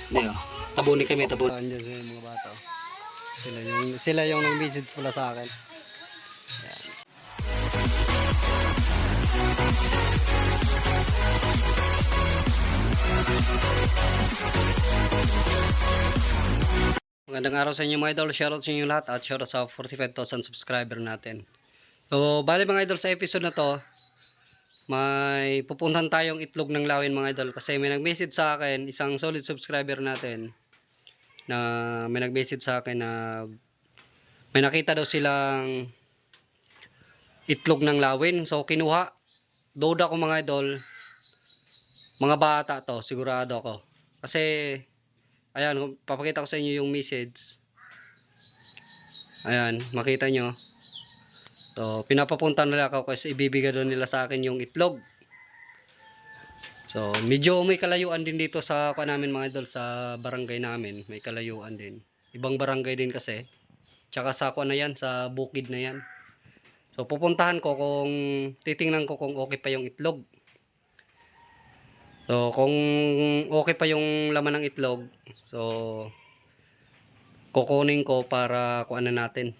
Hindi, tabuni kami, tabuni. Andiyan sila yung mga bata. Sila yung nag-message pala sa akin. Yan. Magandang araw sa inyo mga idol. Shoutout sa inyo lahat at shoutout sa 45,000 subscriber natin. So, bali mga idol, sa episode na to, may pupuntahan tayong itlog ng lawin mga idol. Kasi may nag-message sa akin, isang solid subscriber natin, na may nag-message sa akin na may nakita daw silang itlog ng lawin. So, kinuha. Doda ko mga idol, mga bata to, sigurado ako. Kasi, ayan, papakita ko sa inyo yung message. Ayan, makita nyo. So, pinapapunta nila ako kasi ibibigay doon nila sa akin yung itlog. So, medyo may kalayuan din dito sa namin mga idol, sa barangay namin. May kalayuan din. Ibang barangay din kasi. Tsaka sa na yan, sa bukid na yan. So, pupuntahan ko kung, titingnan ko kung okay pa yung itlog. So, kung okay pa yung laman ng itlog, so, kukunin ko para kuan na natin.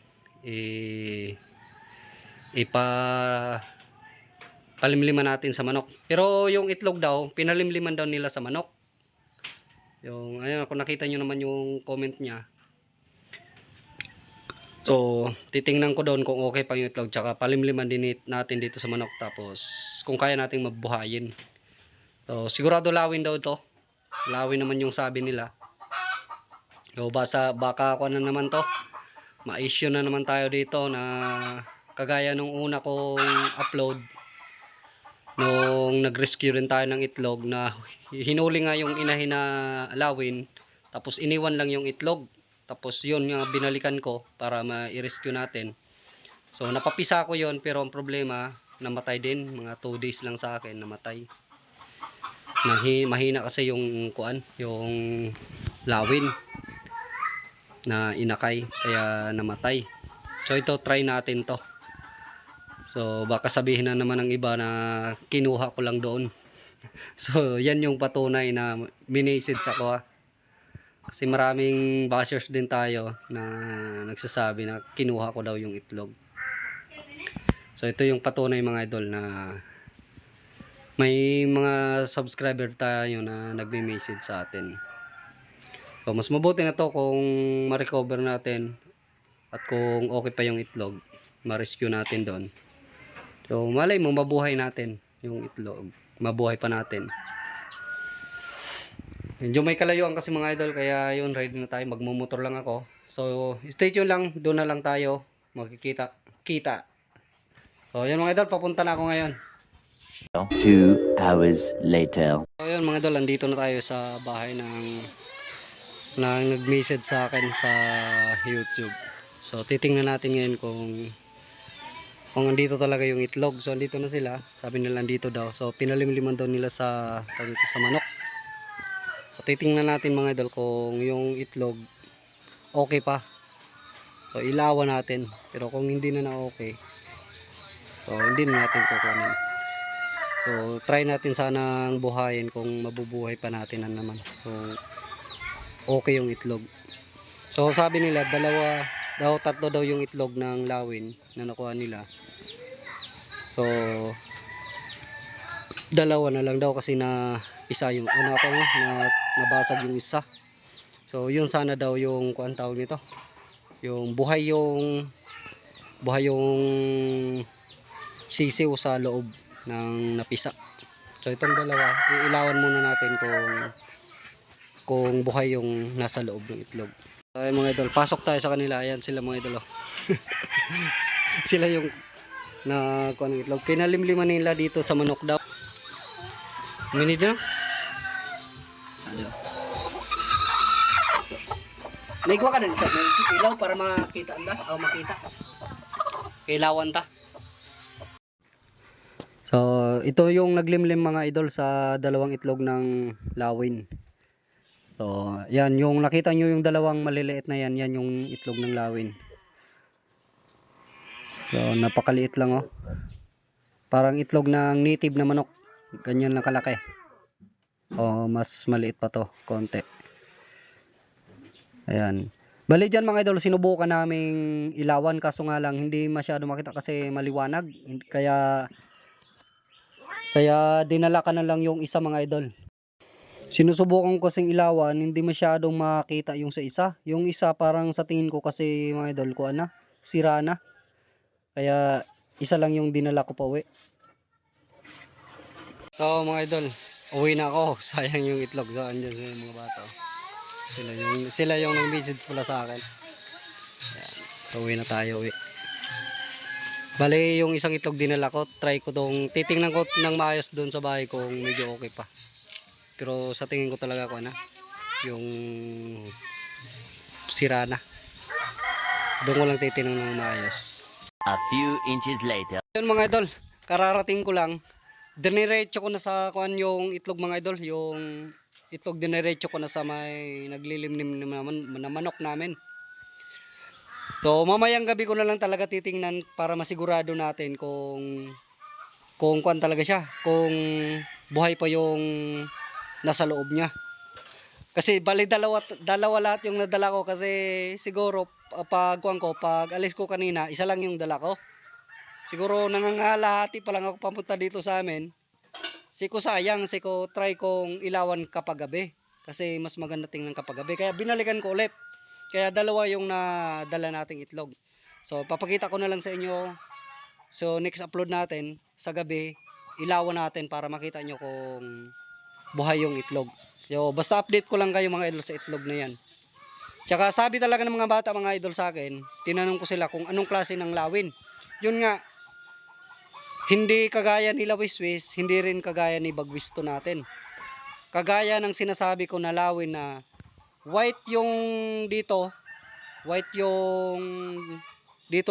Palimliman natin sa manok. Pero yung itlog daw, pinalimliman daw nila sa manok. Yung, ayun, kung nakita nyo naman yung comment niya. So, titingnan ko doon kung okay pa yung itlog. Tsaka palimliman din natin dito sa manok. Tapos, kung kaya nating mabuhayin. So, sigurado lawin daw to. Lawin naman yung sabi nila. So, baka ako na naman to. Ma-issue na naman tayo dito na kagaya nung una kong upload. Nung nag-rescue rin tayo ng itlog na hinuli nga yung inahin na lawin. Tapos iniwan lang yung itlog. Tapos yun nga binalikan ko para ma-rescue natin. So napapisa ko yun, pero ang problema, namatay din. Mga 2 days lang sa akin, namatay. Mahina kasi yung kuan, yung lawin na inakay, kaya namatay. So ito, try natin to. So baka sabihin na naman ng iba na kinuha ko lang doon. So yan yung patunay na minessage ako ha. Kasi maraming bashers din tayo na nagsasabi na kinuha ko daw yung itlog. So ito yung patunay mga idol na may mga subscriber tayo na nagme-message sa atin. So mas mabuti na to kung ma-recover natin at kung okay pa yung itlog, ma-rescue natin doon. So malay mo mabuhay natin yung itlog, mabuhay pa natin. Medyo may kalayuan kasi mga idol, kaya yun, ready na tayo, magmumotor lang ako. So stay tuned lang, doon na lang tayo magkikita. So yun mga idol, papunta na ako ngayon. 2 hours later. So yun mga idol, andito na tayo sa bahay ng nag-message sa akin sa YouTube. So titingnan natin ngayon kung andito talaga yung itlog. So andito na sila, sabi nila andito daw. So pinalimliman daw nila sa manok. So titingnan natin mga idol kung yung itlog okay pa. So ilawan natin. Pero kung hindi na okay, so hindi na natin kukunin. So try natin sanang buhayin kung mabubuhay pa natin na naman. So okay yung itlog. So sabi nila tatlo daw yung itlog ng lawin na nakuha nila. So dalawa na lang daw kasi na isa yung una ko na nabasag yung isa. So yun sana daw yung kuan tawag nito. Yung buhay yung sisiw sa loob ng napisa. So itong dalawa, iilawan muna natin kung buhay yung nasa loob ng itlog. So ayun mga idol, pasok tayo sa kanila. Ayan sila mga idol. Sila yung na kuan ng itlog. Pinalimliman nila dito sa manok daw. Minute na? Naigwa ka na isa. Ilaw para makita anda. O makita. Kailawan ta. So, ito yung naglimlim mga idol sa dalawang itlog ng lawin. So, yan. Yung nakita nyo yung dalawang maliliit na yan. Yan yung itlog ng lawin. So, napakaliit lang oh. Parang itlog ng native na manok. Ganyan lang kalaki. O, mas maliit pa to. Konti. Ayan. Bali dyan mga idol, sinubukan naming ilawan kaso nga lang hindi masyado makita kasi maliwanag. Kaya dinala ka na lang yung isa mga idol. Sinusubukan ko kasing ilawan, hindi masyadong makita yung sa isa. Yung isa parang sa tingin ko kasi mga idol ko sira na. Kaya isa lang yung dinala ko pa uwi. So mga idol, uwi na ako. Sayang yung itlog. So andyan sa mga bata. Sila yung nag-message pala sa akin. Ayan. So uwi na tayo uwi. Bali yung isang itlog dinala ko, try ko tong titingnan ko ng maayos doon sa bahay kung medyo okay pa. Pero sa tingin ko talaga yung sira na. Doon ko lang titingnan ng maayos. A few inches later. Yun mga idol, kararating ko lang. Diniretso ko na sa yung itlog mga idol, yung itlog diniretso ko na sa may naglilimlim na manok namin. So mamayang gabi ko na lang talaga titingnan para masigurado natin kung talaga siya, kung buhay pa yung nasa loob niya. Kasi bali dalawa lahat yung nadala ko kasi siguro pag alis ko kanina, isa lang yung dala ko. Siguro nangangalahati pa lang ako papunta dito sa amin. Siko try kong ilawan kapag gabi. Kasi mas maganda tingnan kapag gabi. Kaya binalikan ko ulit. Kaya dalawa yung nadala nating itlog. So papakita ko na lang sa inyo. So next upload natin sa gabi, ilawan natin para makita nyo kung buhay yung itlog. So basta update ko lang kayo mga idol sa itlog na yan. Tsaka sabi talaga ng mga bata mga idol sa akin, tinanong ko sila kung anong klase ng lawin. Yun nga, hindi kagaya ni Lawiswis, hindi rin kagaya ni Bagwisto natin. Kagaya ng sinasabi ko na lawin na white yung dito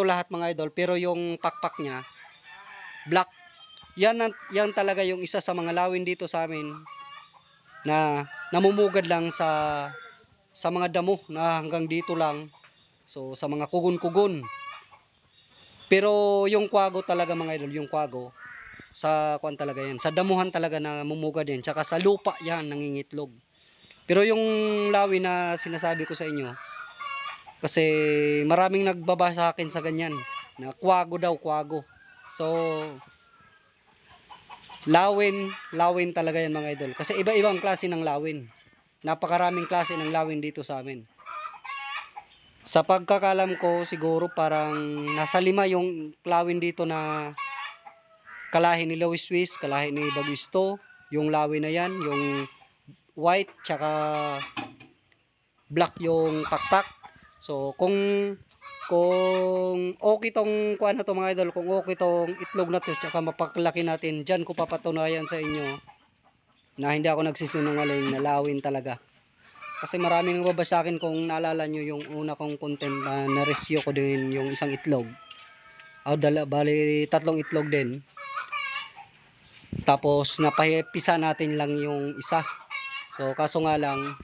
lahat mga idol, pero yung pakpak niya black. Yan talaga yung isa sa mga lawin dito sa amin na namumugad lang sa mga damo na hanggang dito lang. So sa mga kugon-kugon. Pero yung kwago talaga mga idol, yung kwago sa talaga yan, sa damuhan talaga na mamumugad yan, tsaka sa lupa yan nangingitlog. Pero yung lawi na sinasabi ko sa inyo, kasi maraming nagbaba sa akin sa ganyan, na kwago daw, kwago. So, lawin talaga yan mga idol. Kasi iba-ibang klase ng lawin. Napakaraming klase ng lawin dito sa amin. Sa pagkakalam ko, siguro parang nasa 5 yung lawin dito na kalahi ni Lawiswis, kalahi ni Bagwisto. Yung lawin na yan, yung white tsaka black yung pakpak. So kung okay tong kuan na to mga idol, kung okay tong itlog na to tsaka mapaklaki natin, diyan ko papatunayan sa inyo na hindi ako nagsisinungaling, na lawin talaga. Kasi maraming nagbaba sa akin, kung naalala nyo yung una kong content na na-rescue ko din yung isang itlog. Bali 3 itlog din. Tapos napahipisa natin lang yung isa. So kaso nga lang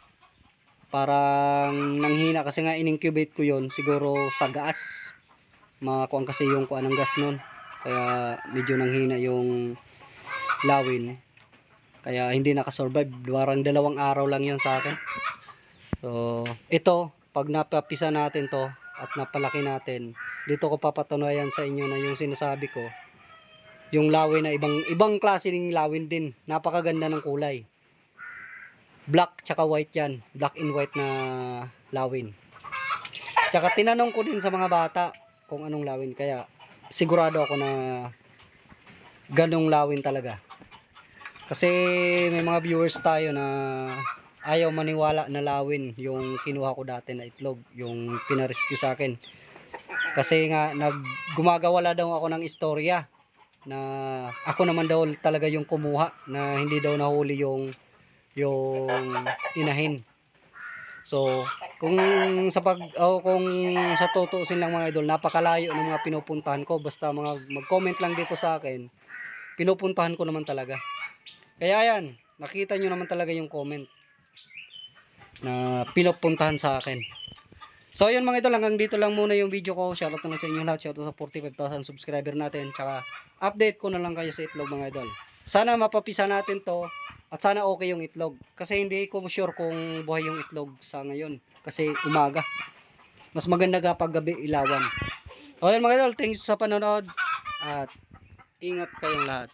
parang nanghina kasi nga in-incubate ko yon siguro sa gas. Makuan kasi yung kuan ng gas nun. Kaya medyo nanghina yung lawin. Kaya hindi nakasurvive. Parang 2 araw lang yon sa akin. So ito, pag napapisa natin to at napalaki natin, dito ko papatunayan sa inyo na yung sinasabi ko, yung lawin na ibang klase ng lawin din. Napakaganda ng kulay. Black tsaka white yan. Black and white na lawin. Tsaka tinanong ko din sa mga bata kung anong lawin. Kaya sigurado ako na ganong lawin talaga. Kasi may mga viewers tayo na ayaw maniwala na lawin yung kinuha ko dati na itlog. Yung pinarescue sa akin. Kasi nga gumagawala daw ako ng istorya na ako naman daw talaga yung kumuha, na hindi daw nahuli yung inahin. So kung sa tutuusin lang mga idol, napakalayo ng mga pinupuntahan ko. Basta mag-comment lang dito sa akin, pinupuntahan ko naman talaga. Kaya yan, nakita nyo naman talaga yung comment na pinupuntahan sa akin. So yun mga idol, hanggang dito lang muna yung video ko. Shoutout na sa inyo lahat. Shoutout sa 45,000 subscriber natin. Tsaka update ko na lang kayo sa itlog mga idol. Sana mapapisa natin to At sana okay yung itlog. Kasi hindi ko sure kung buhay yung itlog sa ngayon. Kasi umaga. Mas maganda kapag gabi ilawan. So, yun mga idol, thanks sa panonood. At ingat kayong lahat.